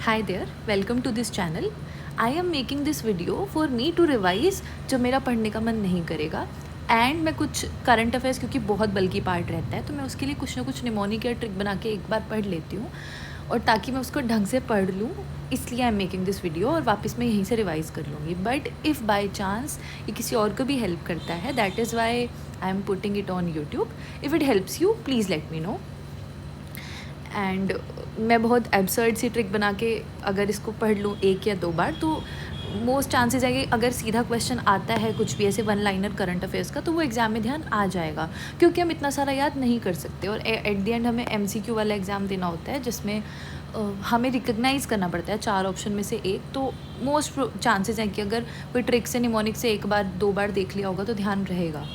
Hi there, welcome to this channel. I am making this video for me to revise जब मेरा पढ़ने का मन नहीं करेगा एंड मैं कुछ करंट अफेयर्स क्योंकि बहुत बल्कि पार्ट रहता है तो मैं उसके लिए कुछ ना कुछ निमोनिक या ट्रिक बना के एक बार पढ़ लेती हूँ और ताकि मैं उसको ढंग से पढ़ लूँ, इसलिए I am making this video और वापस मैं यहीं से रिवाइज़ कर लूँगी. बट इफ़ बाई चांस ये किसी और को भी हेल्प करता है, that is why I am putting it on YouTube. If it helps you please let me know. And मैं बहुत एब्सर्ड सी ट्रिक बना के अगर इसको पढ़ लूँ एक या दो बार तो मोस्ट चांसेस है कि अगर सीधा क्वेश्चन आता है कुछ भी ऐसे वन लाइनर करंट अफेयर्स का तो वो एग्ज़ाम में ध्यान आ जाएगा, क्योंकि हम इतना सारा याद नहीं कर सकते और एट द एंड हमें MCQ वाला एग्ज़ाम देना होता है जिसमें हमें रिकग्नाइज़ करना पड़ता है 4 ऑप्शन में से एक. तो मोस्ट चांसेस हैं कि अगर कोई ट्रिक से निमोनिक से एक बार दो बार देख लिया होगा तो ध्यान रहेगा.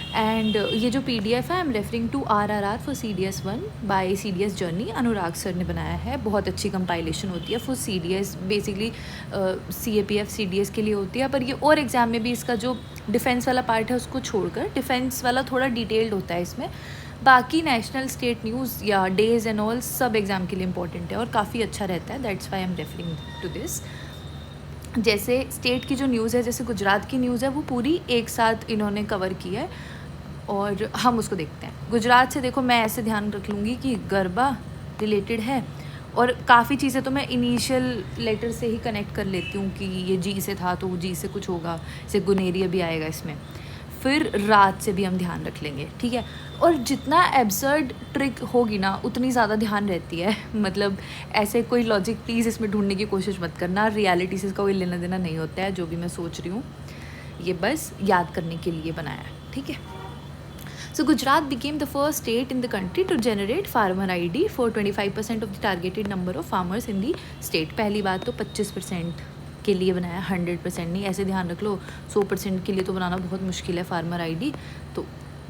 एंड ये जो PDF है I am referring to RRR for CDS 1 by CDS journey, Anurag sir ने बनाया है. बहुत अच्छी कंपाइलेशन होती है for CDS, basically CAPF CDS के लिए होती है. पर ये और एग्ज़ाम में भी इसका जो डिफेंस वाला पार्ट है उसको छोड़कर डिफेंस वाला थोड़ा डिटेल्ड होता है इसमें. बाकी नेशनल स्टेट न्यूज़ या डेज एंड ऑल सब एग्ज़ाम के लिए इंपॉर्टेंट है और काफ़ी अच्छा रहता है. That's why I am referring to this. जैसे स्टेट की जो न्यूज़ है, जैसे गुजरात की न्यूज़ है, वो पूरी एक साथ इन्होंने कवर की है और हम उसको देखते हैं. गुजरात से देखो, मैं ऐसे ध्यान रख लूँगी कि गरबा रिलेटेड है और काफ़ी चीज़ें तो मैं इनिशियल लेटर से ही कनेक्ट कर लेती हूँ कि ये जी से था तो जी से कुछ होगा, जैसे गुनेरिया भी आएगा इसमें. फिर रात से भी हम ध्यान रख लेंगे, ठीक है. और जितना एब्सर्ड ट्रिक होगी ना उतनी ज़्यादा ध्यान रहती है. मतलब ऐसे कोई लॉजिक प्लीज़ इसमें ढूंढने की कोशिश मत करना, रियलिटी से इसका कोई लेना देना नहीं होता है. जो भी मैं सोच रही हूँ ये बस याद करने के लिए बनाया है, ठीक है. So Gujarat became the first state in the country to generate farmer ID for 25% of the targeted number of farmers in the state. पहली बात तो 25% के लिए बनाया, 100% नहीं. ऐसे ध्यान रख लो 100% के लिए तो बनाना बहुत मुश्किल है फार्मर ID. तो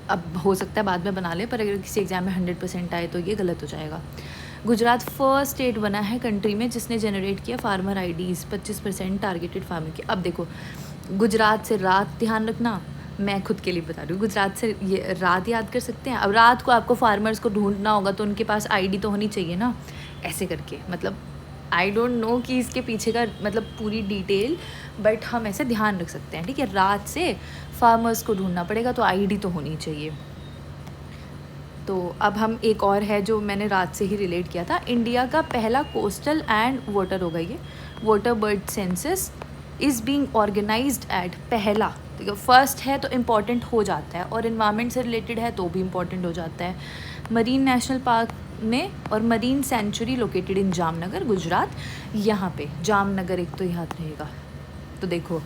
अब हो सकता है बाद में बना ले, पर अगर किसी एग्ज़ाम में 100% आए तो ये गलत हो जाएगा. गुजरात फर्स्ट स्टेट बना है कंट्री में जिसने जनरेट किया फार्मर IDs 25% टारगेटेड फार्मिंग के. अब देखो, गुजरात से रात ध्यान रखना, मैं खुद के लिए बता रही हूँ. गुजरात से ये रात याद कर सकते हैं. अब रात को आपको फार्मर्स को ढूंढना होगा तो उनके पास ID तो होनी चाहिए ना, ऐसे करके. मतलब आई डोंट नो कि इसके पीछे का मतलब पूरी डिटेल, बट हम ऐसे ध्यान रख सकते हैं, ठीक है. रात से फार्मर्स को ढूंढना पड़ेगा तो ID तो होनी चाहिए. तो अब हम एक और है जो मैंने रात से ही रिलेट किया था. इंडिया का पहला कोस्टल एंड वाटर होगा ये water bird census is being organised at. पहला देखो, फर्स्ट है तो इम्पॉर्टेंट हो जाता है और इन्वायरमेंट से रिलेटेड है तो भी इम्पॉर्टेंट हो जाता है. मरीन नेशनल पार्क में और marine sanctuary located in Jamnagar Gujarat. यहाँ पे जामनगर एक तो याद रहेगा. तो देखो,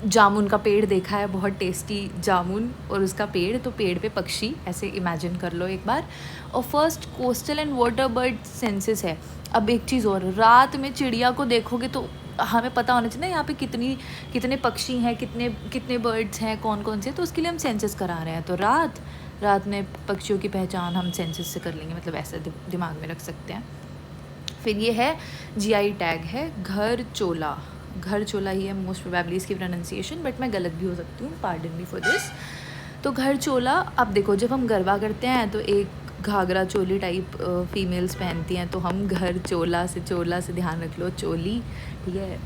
जामुन का पेड़ देखा है, बहुत टेस्टी जामुन और उसका पेड़, तो पेड़ पे पक्षी, ऐसे इमेजिन कर लो एक बार. और first coastal and water bird census है. अब एक चीज़ और, रात में चिड़िया को देखोगे तो हमें पता होना चाहिए ना यहाँ पे कितने पक्षी हैं, कितने बर्ड्स हैं, कौन कौन से. तो उसके लिए हम सेंसस करा रहे हैं. तो रात में पक्षियों की पहचान हम सेंसस से कर लेंगे, मतलब ऐसा दिमाग में रख सकते हैं. फिर ये है GI टैग है घर चोला ही है मोस्ट प्रोबेबली इसकी प्रोनाउंसिएशन, बट मैं गलत भी हो सकती हूँ, पार्डन मी फॉर दिस. तो घर चोला, अब देखो जब हम गरबा करते हैं तो एक घाघरा चोली टाइप फीमेल्स पहनती हैं, तो हम घर चोला से ध्यान रख लो, चोली, ठीक है.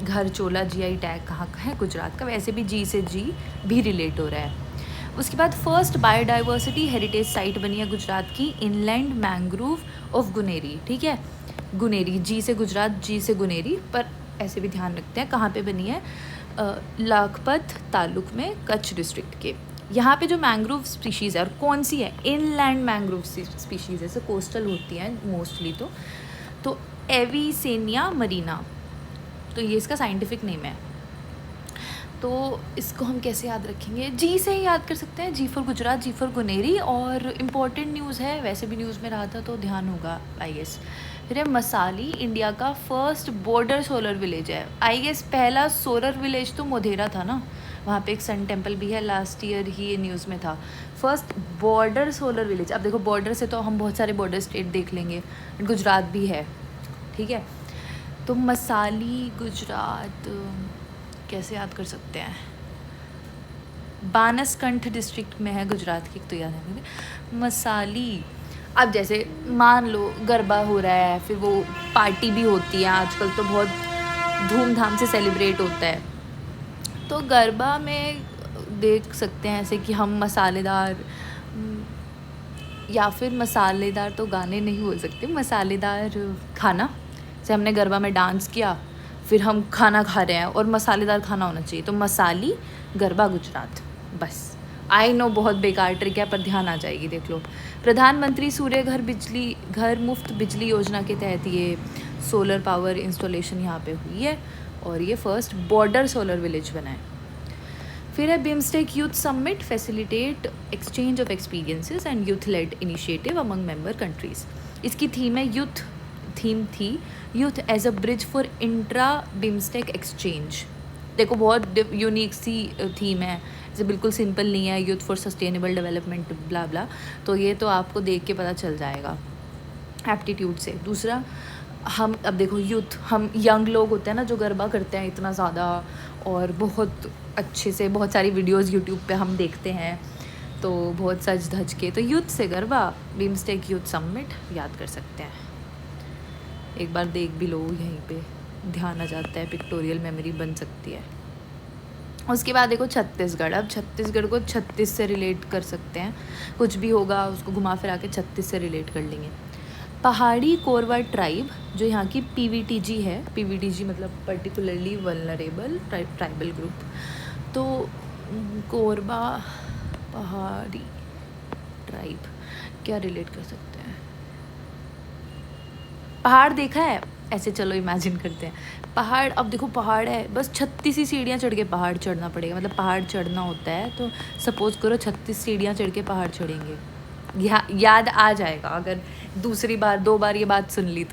घर चोला GI टैग कहाँ का है? गुजरात का. वैसे भी जी से जी भी रिलेट हो रहा है. उसके बाद फर्स्ट बायोडाइवर्सिटी हेरिटेज साइट बनी है गुजरात की, इनलैंड मैंग्रोव ऑफ गुनेरी, ठीक है. गुनेरी, जी से गुजरात, जी से गुनेरी, पर ऐसे भी ध्यान रखते हैं कहाँ पे बनी है. लाखपत तालुक में, कच्छ डिस्ट्रिक्ट के. यहाँ पे जो मैंग्रोव स्पीशीज़ है और कौन सी है, इनलैंड मैंग्रोव स्पीशीज़ है, कोस्टल होती हैं मोस्टली. तो एविसेनिया मरीना, तो ये इसका साइंटिफिक नेम है. तो इसको हम कैसे याद रखेंगे? जी से ही याद कर सकते हैं, जी for Gujarat, ji for Guneri. और इम्पॉर्टेंट न्यूज़ है, वैसे भी न्यूज़ में रहा था तो ध्यान होगा आई गेस. फिर है मसाली, इंडिया का फर्स्ट बॉर्डर सोलर विलेज है. आई गेस पहला सोलर विलेज तो मोधेरा था ना, वहाँ पे एक सन टेम्पल भी है, लास्ट ईयर ही ये न्यूज़ में था. First border solar village. अब देखो, बॉर्डर से तो हम बहुत सारे बॉर्डर स्टेट देख लेंगे, गुजरात भी है, ठीक है. तो मसाली गुजरात कैसे याद कर सकते हैं? बानसकंठ डिस्ट्रिक्ट में है गुजरात की, तो याद है मसाली. अब जैसे मान लो गरबा हो रहा है, फिर वो पार्टी भी होती है, आजकल तो बहुत धूमधाम से सेलिब्रेट होता है। तो गरबा में देख सकते हैं ऐसे कि हम मसालेदार या फिर मसालेदार तो गाने नहीं बोल सकते, मसालेदार खाना। जैसे हमने गरबा में डांस किया, फिर हम खाना खा रहे हैं और मसालेदार खाना होना चाहिए, तो मसाली गरबा गुजरात। बस आई नो बहुत बेकार ट्रिक है, पर ध्यान आ जाएगी, देख लो। प्रधानमंत्री सूर्य घर मुफ्त बिजली योजना के तहत ये सोलर पावर इंस्टॉलेशन यहाँ पे हुई है, और ये फर्स्ट बॉर्डर सोलर विलेज बना है। फिर है BIMSTEC youth summit facilitate exchange of experiences and youth led initiative among member countries. इसकी थीम है youth as a bridge for intra BIMSTEC exchange. देखो बहुत यूनिक सी थीम है, जैसे बिल्कुल सिंपल नहीं है, यूथ फॉर सस्टेनेबल डेवलपमेंट ब्ला ब्ला। तो ये तो आपको देख के पता चल जाएगा एप्टीट्यूड से। दूसरा, हम अब देखो यूथ, हम यंग लोग होते हैं ना जो गरबा करते हैं इतना ज़्यादा, और बहुत अच्छे से बहुत सारी वीडियोस यूट्यूब पे हम देखते हैं, तो बहुत सज धज के। तो यूथ से गरबा, बिम्स्टेक यूथ समिट याद कर सकते हैं, एक बार देख भी लो, यहीं पे ध्यान आ जाता है, पिक्टोरियल मेमोरी बन सकती है। उसके बाद देखो छत्तीसगढ़। अब छत्तीसगढ़ को 36 से रिलेट कर सकते हैं, कुछ भी होगा उसको घुमा फिरा के 36 से रिलेट कर लेंगे। पहाड़ी कोरवा ट्राइब जो यहाँ की पीवीटीजी है, पीवीटीजी मतलब पर्टिकुलरली वल्नरेबल ट्राइबल ग्रुप। तो कोरबा पहाड़ी ट्राइब क्या रिलेट कर सकते हैं? पहाड़ देखा है ऐसे, चलो इमेजिन करते हैं पहाड़। अब देखो पहाड़ है, बस 36 ही सीढ़ियाँ चढ़ के पहाड़ चढ़ना पड़ेगा, मतलब पहाड़ चढ़ना होता है, तो सपोज़ करो 36 सीढ़ियाँ चढ़ के पहाड़ चढ़ेंगे। याद आ जाएगा अगर दूसरी बार 2 बार ये बात सुन ली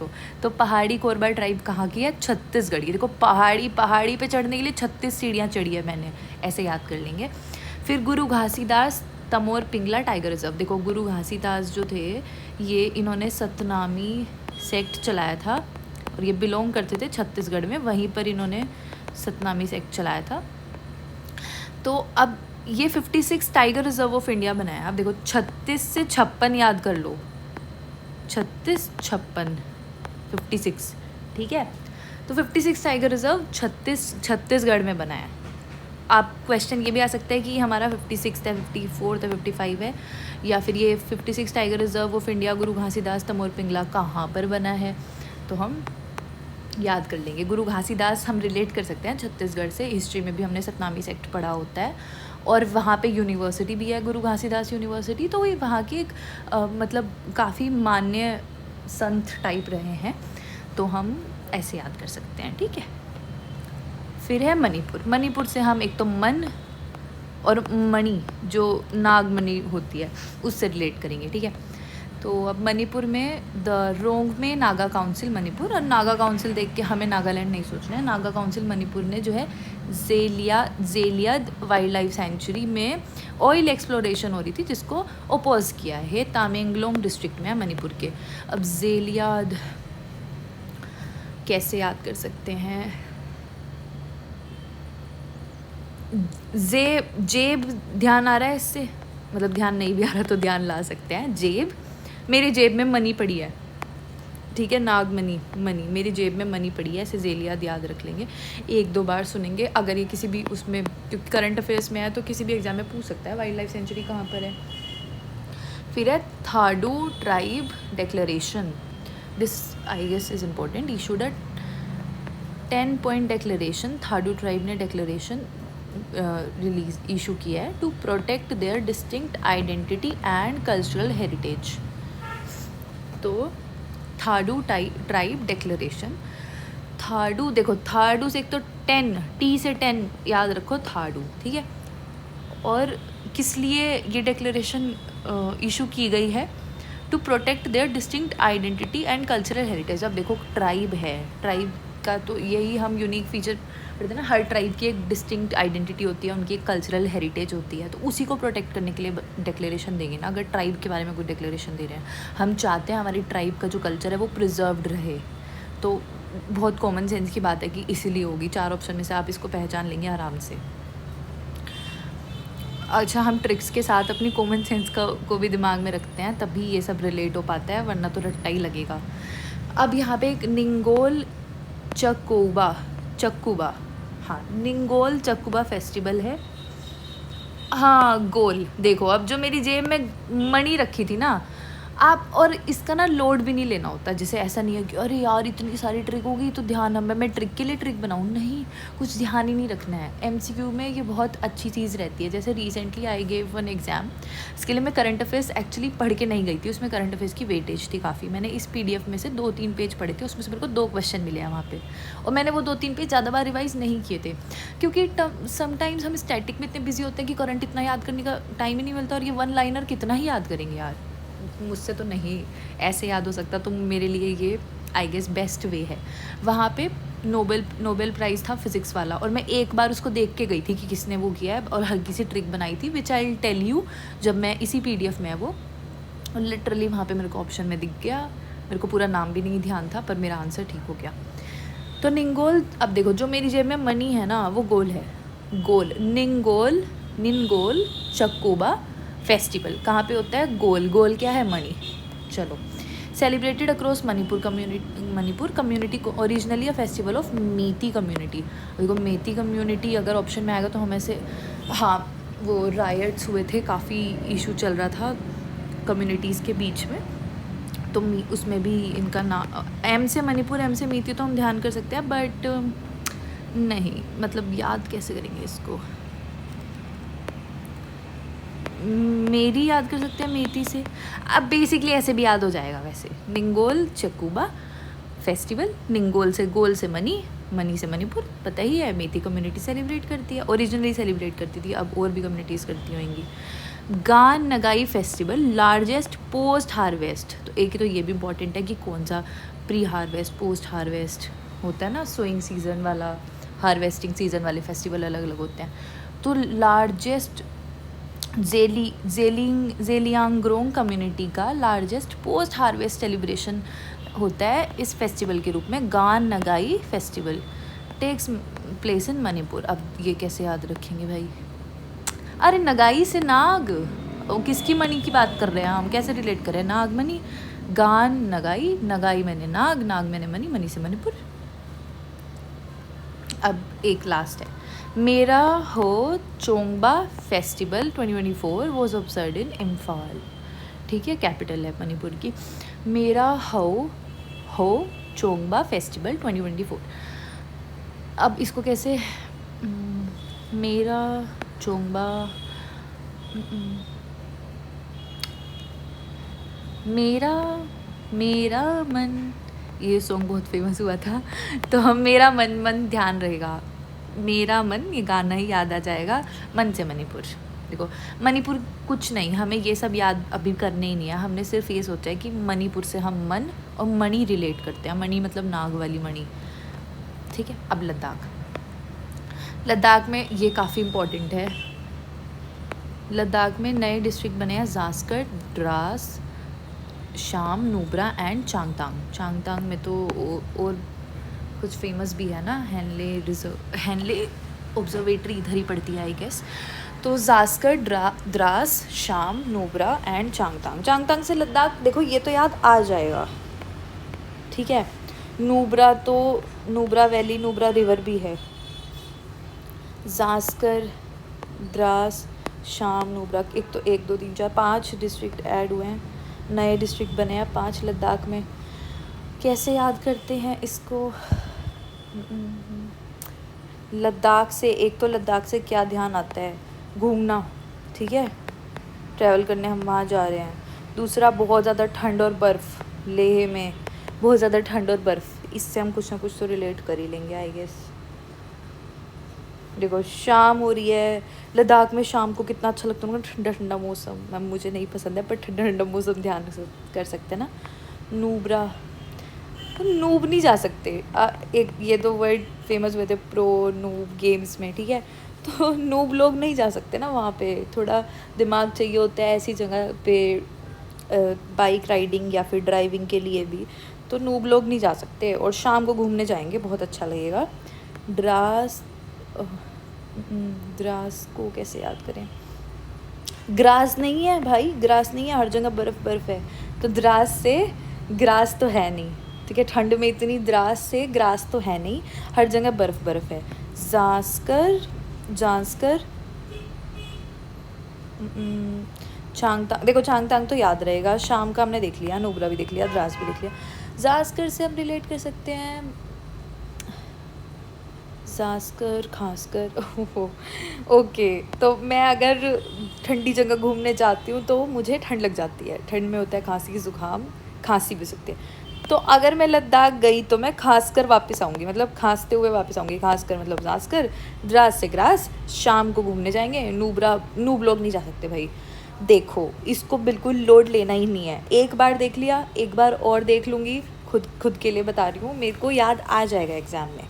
तो पहाड़ी कोरबा ट्राइब कहाँ की है? छत्तीसगढ़ की। देखो पहाड़ी पे चढ़ने के लिए 36 सीढ़ियाँ चढ़ी है मैंने, ऐसे याद कर लेंगे। फिर गुरु घासीदास तमोर पिंगला टाइगर रिजर्व। देखो गुरु घासीदास जो थे, ये इन्होंने सतनामी सेक्ट चलाया था, और ये बिलोंग करते थे छत्तीसगढ़ में, वहीं पर इन्होंने सतनामी सेक्ट चलाया था। तो अब ये 56 टाइगर रिजर्व ऑफ इंडिया बनाया। अब देखो 36 से 56 याद कर लो, 36 56 56, ठीक है। तो 56 टाइगर रिजर्व छत्तीसगढ़ में बनाया। आप क्वेश्चन ये भी आ सकता है कि हमारा 56 है, 54 है, 55 है, या फिर ये 56 टाइगर रिजर्व ऑफ इंडिया गुरु घासीदास तमोर पिंगला कहाँ पर बना है? तो हम याद कर लेंगे। गुरु घासीदास हम रिलेट कर सकते हैं छत्तीसगढ़ से, हिस्ट्री में भी हमने सतनामी सेक्ट पढ़ा होता है, और वहाँ पे यूनिवर्सिटी भी है गुरु घासीदास यूनिवर्सिटी। तो ये वहाँ के एक मतलब काफ़ी मान्य संत टाइप रहे हैं, तो हम ऐसे याद कर सकते हैं, ठीक है। फिर है मणिपुर से हम एक तो मन और मणि जो नागमणि होती है उससे रिलेट करेंगे, ठीक है। तो अब मणिपुर में द रोंग में नागा काउंसिल मणिपुर, और नागा काउंसिल देख के हमें नागालैंड नहीं सोचना है। नागा काउंसिल मणिपुर ने जो है जेलियाद वाइल्ड लाइफ सेंचुरी में ऑयल एक्सप्लोरेशन हो रही थी, जिसको ओपोज किया है। तामेंगलोंग डिस्ट्रिक्ट में है मणिपुर के। अब जेलियाद कैसे याद कर सकते हैं? जेब ध्यान आ रहा है इससे, मतलब ध्यान नहीं भी आ रहा तो ध्यान ला सकते हैं। जेब, मेरी जेब में मनी पड़ी है, ठीक है। नागमणि मनी, मेरी जेब में मनी पड़ी है, ऐसे जेलियाद याद रख लेंगे, 1-2 बार सुनेंगे। अगर ये किसी भी उसमें, क्योंकि करंट अफेयर्स में है तो किसी भी एग्जाम में पूछ सकता है वाइल्ड लाइफ सेंचुरी कहाँ पर है। फिर है Thadou tribe declaration, this I guess is important. Issued a 10 point declaration, Thadou tribe ने डिक्लेरेशन इशू किया है to protect their distinct identity and cultural heritage. तो थाडू ट्राइब डिक्लेरेशन, थाडू देखो, थाडू से एक तो 10 टी से 10 याद रखो, थाडू, ठीक है। और किस लिए ये डिक्लेरेशन इशू की गई है? To protect their distinct identity and cultural heritage. अब देखो ट्राइब है, ट्राइब का तो यही हम यूनिक फीचर पढ़ते हैं ना, हर ट्राइब की एक डिस्टिंक्ट आइडेंटिटी होती है, उनकी एक कल्चरल हेरिटेज होती है, तो उसी को प्रोटेक्ट करने के लिए डिक्लेरेशन देंगे ना। अगर ट्राइब के बारे में कोई डिक्लेरेशन दे रहे हैं, हम चाहते हैं हमारी ट्राइब का जो कल्चर है वो प्रिजर्व्ड रहे, तो बहुत कॉमन सेंस की बात है कि इसीलिए होगी। 4 ऑप्शन में से आप इसको पहचान लेंगे आराम से। अच्छा, हम ट्रिक्स के साथ अपनी कॉमन सेंस का को भी दिमाग में रखते हैं, तभी ये सब रिलेट हो पाता है, वरना तो रट्टा ही लगेगा। अब यहाँ पे एक निंगोल चक्कूबा चक्कूबा हाँ, निंगोल चक्कूबा फेस्टिवल है। हाँ, गोल देखो, अब जो मेरी जेब में मनी रखी थी ना, आप और इसका ना लोड भी नहीं लेना होता। जैसे ऐसा नहीं है कि अरे यार इतनी सारी ट्रिक होगी तो ध्यान, अब मैं ट्रिक के लिए ट्रिक बनाऊँ, नहीं, कुछ ध्यान ही नहीं रखना है। एमसीक्यू में ये बहुत अच्छी चीज़ रहती है। जैसे recently I gave one exam, इसके लिए मैं करंट अफेयर्स एक्चुअली पढ़ के नहीं गई थी, उसमें करंट अफेयर्स की वेटेज थी काफ़ी। मैंने इस PDF में से 2-3 पेज पढ़े थे, उसमें से मेरे को 2 क्वेश्चन मिले हैं वहाँ पे, और मैंने वो 2-3 पेज ज़्यादा बार रिवाइज़ नहीं किए थे, क्योंकि समटाइम्स हम स्टैटिक में इतने बिजी होते हैं कि करंट इतना याद करने का टाइम ही नहीं मिलता, और ये वन लाइनर कितना ही याद करेंगे यार, मुझसे तो नहीं ऐसे याद हो सकता। तो मेरे लिए ये आई गेस बेस्ट वे है। वहाँ पे नोबेल प्राइज़ था फिज़िक्स वाला, और मैं एक बार उसको देख के गई थी कि किसने वो किया है, और हल्की सी ट्रिक बनाई थी, विच आई टेल यू जब मैं इसी PDF में है वो, लिटरली वहाँ पे मेरे को ऑप्शन में दिख गया। मेरे को पूरा नाम भी नहीं ध्यान था, पर मेरा आंसर ठीक हो गया। तो निंगोल, अब देखो जो मेरी जेब में मनी है ना, वो गोल है, गोल निंगोल चक्कोबा फेस्टिवल कहाँ पे होता है? गोल। गोल क्या है? मणि। चलो, सेलिब्रेटेड अक्रॉस मणिपुर कम्युनिटी को, originally a festival of Meitei community. देखो मेती कम्युनिटी अगर ऑप्शन में आएगा तो हमें से, हाँ, वो रायट्स हुए थे, काफ़ी इशू चल रहा था कम्युनिटीज़ के बीच में, तो उसमें भी इनका एम से मणिपुर, एम से मेती तो हम ध्यान कर सकते हैं, बट नहीं, मतलब याद कैसे करेंगे इसको? मेरी याद कर सकते हैं मेथी से। अब बेसिकली ऐसे भी याद हो जाएगा वैसे। निंगोल चक्कूबा फेस्टिवल, निंगोल से गोल से मनी, मनी से मणिपुर, पता ही है। मेथी कम्युनिटी सेलिब्रेट करती है, ओरिजिनली सेलिब्रेट करती थी, अब और भी कम्युनिटीज़ करती होंगी। गान Ngai festival, largest post harvest. तो एक ही तो ये भी इम्पॉर्टेंट है कि कौन सा प्री हार्वेस्ट, पोस्ट हार्वेस्ट होता है ना, सोइंग सीज़न वाला, हार्वेस्टिंग सीज़न वाले फेस्टिवल अलग अलग होते हैं। तो लार्जेस्ट जेलियांगरोंग कम्युनिटी का लार्जेस्ट पोस्ट हार्वेस्ट सेलिब्रेशन होता है इस फेस्टिवल के रूप में, Gaan Ngai festival takes place in Manipur. अब ये कैसे याद रखेंगे भाई? अरे नगाई से नाग, किसकी मणि की बात कर रहे हैं हम? कैसे रिलेट कर रहे हैं? नाग मणि, गान नगाई, नगाई मैंने नाग, नाग मैंने मणि, मणि से मणिपुर। अब एक लास्ट है, Mera Hou Chongba festival 2024 was observed in Imphal. ठीक है, कैपिटल है मणिपुर की। मेरा हो चोंगबा फेस्टिवल 2024। अब इसको कैसे, मेरा चोंगबा, मेरा मन, ये सॉन्ग बहुत फेमस हुआ था, तो हम मेरा मन ध्यान रहेगा, मेरा मन, ये गाना ही याद आ जाएगा, मन से मणिपुर। देखो मणिपुर कुछ नहीं, हमें ये सब याद अभी करने ही नहीं है, हमने सिर्फ ये सोचा है कि मणिपुर से हम मन और मणि रिलेट करते हैं। मणि मतलब नाग वाली मणि। ठीक है, अब लद्दाख में ये काफ़ी इम्पोर्टेंट है। लद्दाख में नए डिस्ट्रिक्ट बने हैं, जास्कर, द्रास, शाम, नुब्रा एंड चांगतांग में तो और कुछ फेमस भी है ना, हैनले ऑब्जर्वेटरी इधर ही पड़ती है आई गेस। तो जास्कर, द्रास, शाम, नुब्रा एंड चांगतांग से लद्दाख, देखो ये तो याद आ जाएगा। ठीक है, नुब्रा वैली, नुब्रा रिवर भी है। जास्कर, द्रास, शाम, नुब्रा, एक तो 1 2 3 4 5 डिस्ट्रिक्ट ऐड हुए हैं, नए डिस्ट्रिक्ट बने हैं 5 लद्दाख में। कैसे याद करते हैं इसको? लद्दाख से, एक तो लद्दाख से क्या ध्यान आता है? घूमना। ठीक है, ट्रैवल करने हम वहाँ जा रहे हैं। दूसरा, बहुत ज़्यादा ठंड और बर्फ़, लेह में बहुत ज़्यादा ठंड और बर्फ़, इससे हम कुछ ना कुछ तो रिलेट कर ही लेंगे आई गेस। देखो शाम हो रही है, लद्दाख में शाम को कितना अच्छा लगता है, ठंडा ठंडा मौसम। मैम मुझे नहीं पसंद है, पर ठंडा ठंडा मौसम ध्यान कर सकते हैं ना। नुब्रा, तो नूब नहीं जा सकते। एक ये दो वर्ड फेमस हुए थे प्रो नूब गेम्स में, ठीक है, तो नूब लोग नहीं जा सकते ना वहाँ पे, थोड़ा दिमाग चाहिए होता है ऐसी जगह पे बाइक राइडिंग या फिर ड्राइविंग के लिए भी, तो नूब लोग नहीं जा सकते। और शाम को घूमने जाएंगे, बहुत अच्छा लगेगा। द्रास को कैसे याद करें? ग्रास नहीं है भाई, ग्रास नहीं है, हर जगह बर्फ़ बर्फ़ है। तो द्रास से ग्रास तो है नहीं, ठीक है, ठंड में इतनी द्रास से ग्रास तो है नहीं, हर जगह बर्फ़ बर्फ़ है। जास्कर, जांस्कर, चांगतांग, देखो चांगतांग तो याद रहेगा, शाम का हमने देख लिया, नुब्रा भी देख लिया, द्रास भी देख लिया। जास्कर से हम रिलेट कर सकते हैं जास्कर, खासकर। ओके, तो मैं अगर ठंडी जगह घूमने जाती हूँ तो मुझे ठंड लग जाती है, ठंड में होता है खांसी ज़ुकाम, खांसी भी सकती है। तो अगर मैं लद्दाख गई तो मैं खास कर वापस आऊँगी, मतलब खांसते हुए वापस आऊँगी। खास कर मतलब जास्कर, द्रास से ग्रास, शाम को घूमने जाएंगे। नूबरा, नूब लोग नहीं जा सकते भाई। देखो इसको बिल्कुल लोड लेना ही नहीं है, एक बार देख लिया, एक बार और देख लूँगी, खुद खुद के लिए बता रही हूँ, मेरे को याद आ जाएगा एग्ज़ाम में।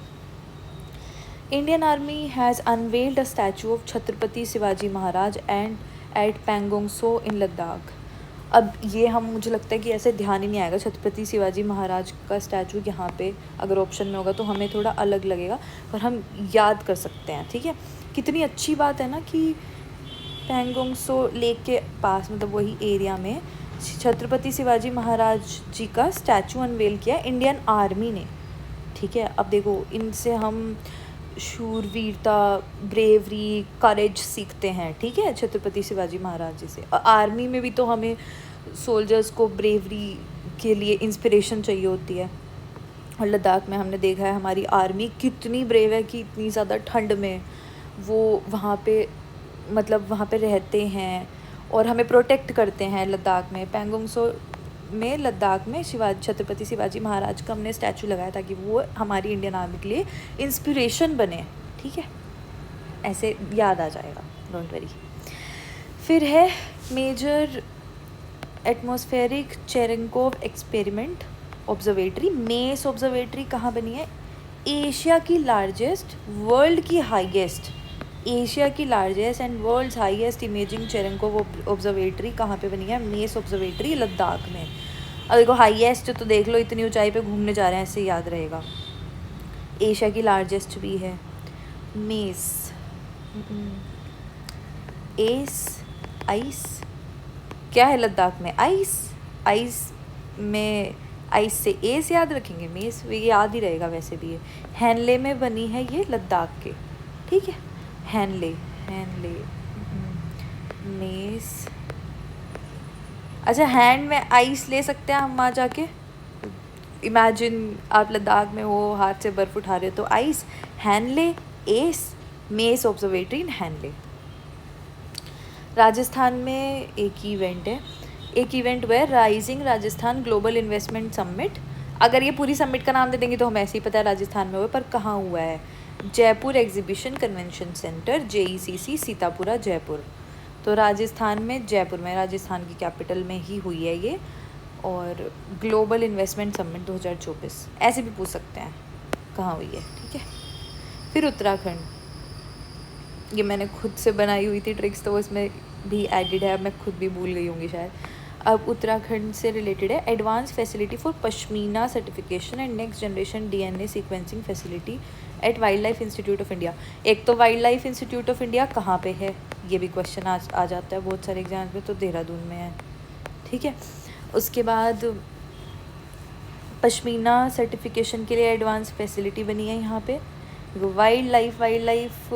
Indian Army has unveiled a statue of Chhatrapati Shivaji Maharaj and at Pangong So in Ladakh. अब ये हम, मुझे लगता है कि ऐसे ध्यान ही नहीं आएगा छत्रपति शिवाजी महाराज का स्टैचू यहाँ पे अगर ऑप्शन में होगा तो हमें थोड़ा अलग लगेगा, पर हम याद कर सकते हैं, ठीक है। कितनी अच्छी बात है ना कि पैंगोंग सो लेक के पास, मतलब वही एरिया में छत्रपति शिवाजी महाराज जी का स्टैचू अनवेल किया इंडियन आर्मी ने, ठीक है। अब देखो इनसे हम शूरवीरता, ब्रेवरी, करेज सीखते हैं, ठीक है, छत्रपति शिवाजी महाराज जी से। और आर्मी में भी तो हमें सोल्जर्स को ब्रेवरी के लिए इंस्पिरेशन चाहिए होती है, और लद्दाख में हमने देखा है हमारी आर्मी कितनी ब्रेव है कि इतनी ज़्यादा ठंड में वो वहाँ पे, मतलब वहाँ पे रहते हैं और हमें प्रोटेक्ट करते हैं। लद्दाख में पैंगोंग सो में, लद्दाख में छत्रपति शिवाजी महाराज का हमने स्टैचू लगाया ताकि वो हमारी इंडियन आर्मी के लिए इंस्पिरेशन बने, ठीक है, ऐसे याद आ जाएगा, डोंट वरी। फिर है major atmospheric Cherenkov experiment observatory. MACE observatory कहाँ बनी है? एशिया की लार्जेस्ट, वर्ल्ड की हाईएस्ट, एशिया की largest and world's highest imaging Cherenkov observatory कहाँ पे बनी है? मेस ऑब्जर्वेटरी लद्दाख में। अब देखो हाईएस्ट तो देख लो, इतनी ऊंचाई पे घूमने जा रहे हैं, ऐसे याद रहेगा। एशिया की लार्जेस्ट भी है मेस। एस, आइस, क्या है लद्दाख में? आइस, आइस में आइस से एस याद रखेंगे, मेस ये याद ही रहेगा वैसे भी। ये हैनले में बनी है ये लद्दाख के, ठीक है, हैनले, हैनले, मेस। अच्छा, हैंड में आइस ले सकते हैं हम वहाँ जाके, इमेजिन आप लद्दाख में हो, हाथ से बर्फ़ उठा रहे हो, तो ice, Henle, S, mess observatory इन हैनले। राजस्थान में एक इवेंट है, एक इवेंट हुआ है rising Rajasthan global investment summit. अगर ये पूरी समिट का नाम दे देंगे तो हमें ऐसे ही पता है राजस्थान में हुआ, पर कहाँ हुआ है? Jaipur exhibition convention centre, JECC, Sitapura, Jaipur. तो राजस्थान में, जयपुर में, राजस्थान की कैपिटल में ही हुई है ये। और ग्लोबल इन्वेस्टमेंट समिट 2024, ऐसे भी पूछ सकते हैं कहाँ हुई है, ठीक है। फिर उत्तराखंड, ये मैंने खुद से बनाई हुई थी ट्रिक्स, तो इसमें भी एडिड है, अब मैं खुद भी भूल गई होंगी शायद। अब उत्तराखंड से रिलेटेड है, advance facility for pashmina certification and next generation DNA sequencing facility eight wild life institute of India. एक तो wild life institute of India कहाँ पे है, ये भी क्वेश्चन आ जाता है बहुत सारे एग्जाम्स में, तो देहरादून में है, ठीक है। उसके बाद पश्मीना सर्टिफिकेशन के लिए एडवांस फैसिलिटी बनी है यहाँ पे। वाइल्ड लाइफ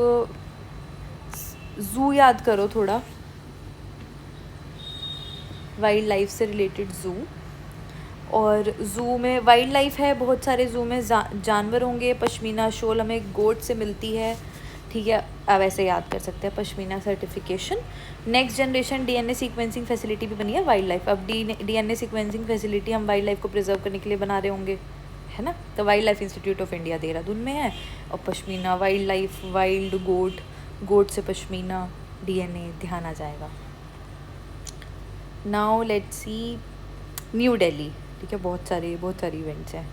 ज़ू याद करो थोड़ा, वाइल्ड लाइफ से रिलेटेड ज़ू। और ज़ू में वाइल्ड लाइफ है, बहुत सारे ज़ू में जानवर होंगे। पश्मीना शॉल हमें गोट से मिलती है, ठीक है, अब ऐसे याद कर सकते हैं। Pashmina certification, next generation DNA sequencing facility भी बनी है वाइल्ड लाइफ। अब DNA सीक्वेंसिंग फैसिलिटी हम वाइल्ड लाइफ को प्रिजर्व करने के लिए बना रहे होंगे, है ना। तो wild life institute of India Dehradun में है। और pashmina, wild life, wild goat, goat से पश्मीना, DNA ध्यान आ जाएगा। Now let's see New Delhi, ठीक है, बहुत सारी इवेंट्स हैं।